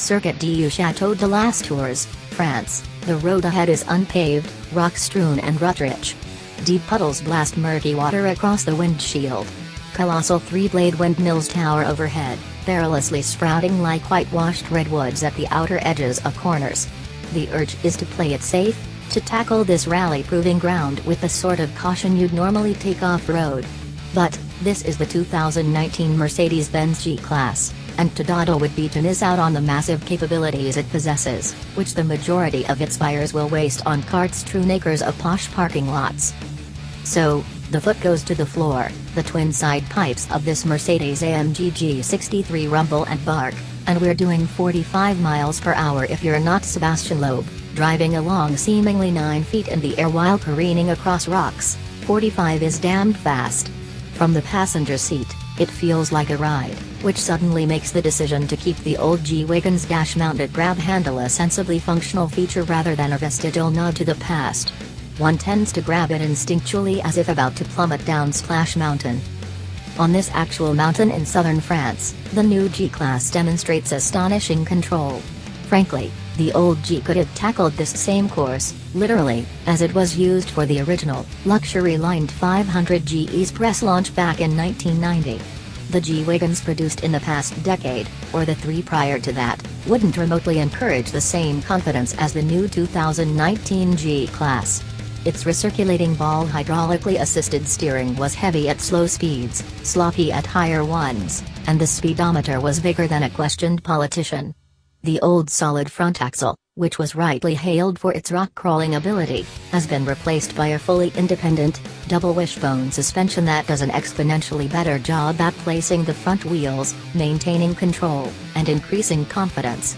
Circuit du Château de las Tours, France, the road ahead is unpaved, rock-strewn and rut-rich. Deep puddles blast murky water across the windshield. Colossal three-blade windmills tower overhead, perilously sprouting like whitewashed redwoods at the outer edges of corners. The urge is to play it safe, to tackle this rally-proving ground with the sort of caution you'd normally take off-road. But, this is the 2019 Mercedes-Benz G-Class, and to dawdle would be to miss out on the massive capabilities it possesses, which the majority of its buyers will waste on carts strewn acres of posh parking lots. So, the foot goes to the floor, the twin side pipes of this Mercedes-AMG G63 rumble and bark, and we're doing 45 miles per hour if you're not Sebastian Loeb, driving along seemingly 9 feet in the air while careening across rocks. 45 is damned fast. From the passenger seat, it feels like a ride, which suddenly makes the decision to keep the old G-Wagon's dash-mounted grab handle a sensibly functional feature rather than a vestigial nod to the past. One tends to grab it instinctually as if about to plummet down Splash Mountain. On this actual mountain in southern France, the new G-Class demonstrates astonishing control. Frankly, the old G could have tackled this same course, literally, as it was used for the original, luxury-lined 500 GE's press launch back in 1990. The G-Wagons produced in the past decade, or the 3 prior to that, wouldn't remotely encourage the same confidence as the new 2019 G-Class. Its recirculating ball hydraulically assisted steering was heavy at slow speeds, sloppy at higher ones, and the speedometer was bigger than a questioned politician. The old solid front axle, which was rightly hailed for its rock-crawling ability, has been replaced by a fully independent, double wishbone suspension that does an exponentially better job at placing the front wheels, maintaining control, and increasing confidence.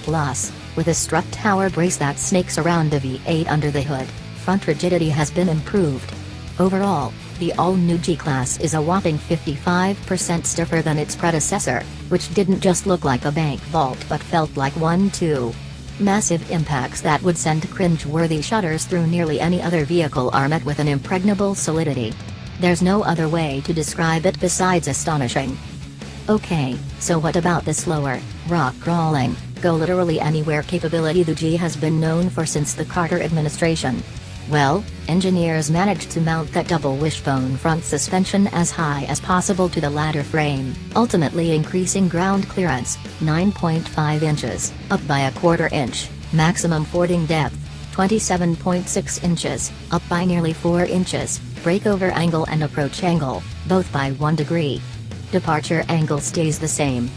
Plus, with a strut tower brace that snakes around the V8 under the hood, front rigidity has been improved. Overall, the all-new G-Class is a whopping 55% stiffer than its predecessor, which didn't just look like a bank vault but felt like one too. Massive impacts that would send cringe-worthy shudders through nearly any other vehicle are met with an impregnable solidity. There's no other way to describe it besides astonishing. Okay, so what about the slower, rock-crawling, go literally anywhere capability the G has been known for since the Carter administration? Well, engineers managed to mount that double wishbone front suspension as high as possible to the ladder frame, ultimately increasing ground clearance, 9.5 inches, up by a quarter inch, maximum fording depth, 27.6 inches, up by nearly 4 inches, breakover angle and approach angle, both by 1 degree. Departure angle stays the same.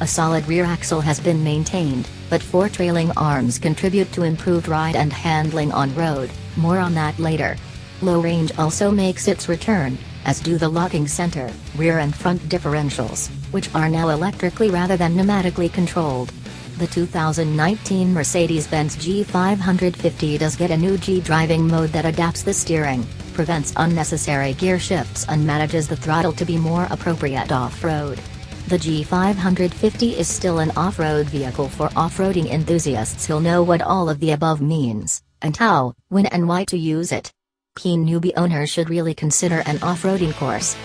A solid rear axle has been maintained, but 4 trailing arms contribute to improved ride and handling on road, more on that later. Low range also makes its return, as do the locking center, rear and front differentials, which are now electrically rather than pneumatically controlled. The 2019 Mercedes-Benz G550 does get a new G driving mode that adapts the steering, prevents unnecessary gear shifts and manages the throttle to be more appropriate off-road. The G550 is still an off-road vehicle for off-roading enthusiasts who'll know what all of the above means, and how, when and why to use it. Keen newbie owners should really consider an off-roading course.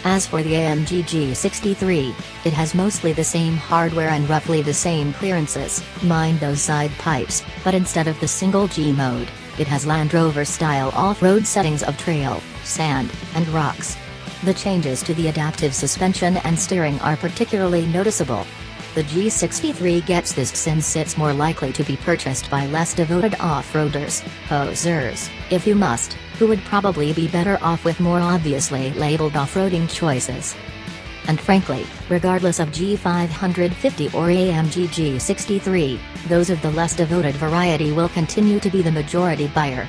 As for the AMG G63, it has mostly the same hardware and roughly the same clearances, mind those side pipes, but instead of the single G mode, it has Land Rover-style off-road settings of trail, sand, and rocks. The changes to the adaptive suspension and steering are particularly noticeable. The G63 gets this since it's more likely to be purchased by less devoted off-roaders, posers, if you must, who would probably be better off with more obviously labeled off-roading choices. And frankly, regardless of G550 or AMG G63, those of the less devoted variety will continue to be the majority buyer.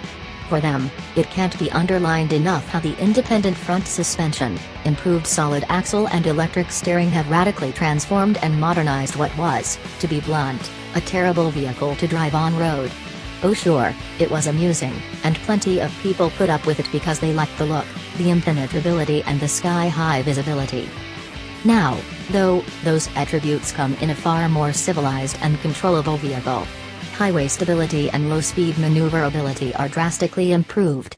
For them, it can't be underlined enough how the independent front suspension, improved solid axle and electric steering have radically transformed and modernized what was, to be blunt, a terrible vehicle to drive on-road. Oh sure, it was amusing, and plenty of people put up with it because they liked the look, the impenetrability and the sky-high visibility. Now, though, those attributes come in a far more civilized and controllable vehicle. Highway stability and low-speed maneuverability are drastically improved.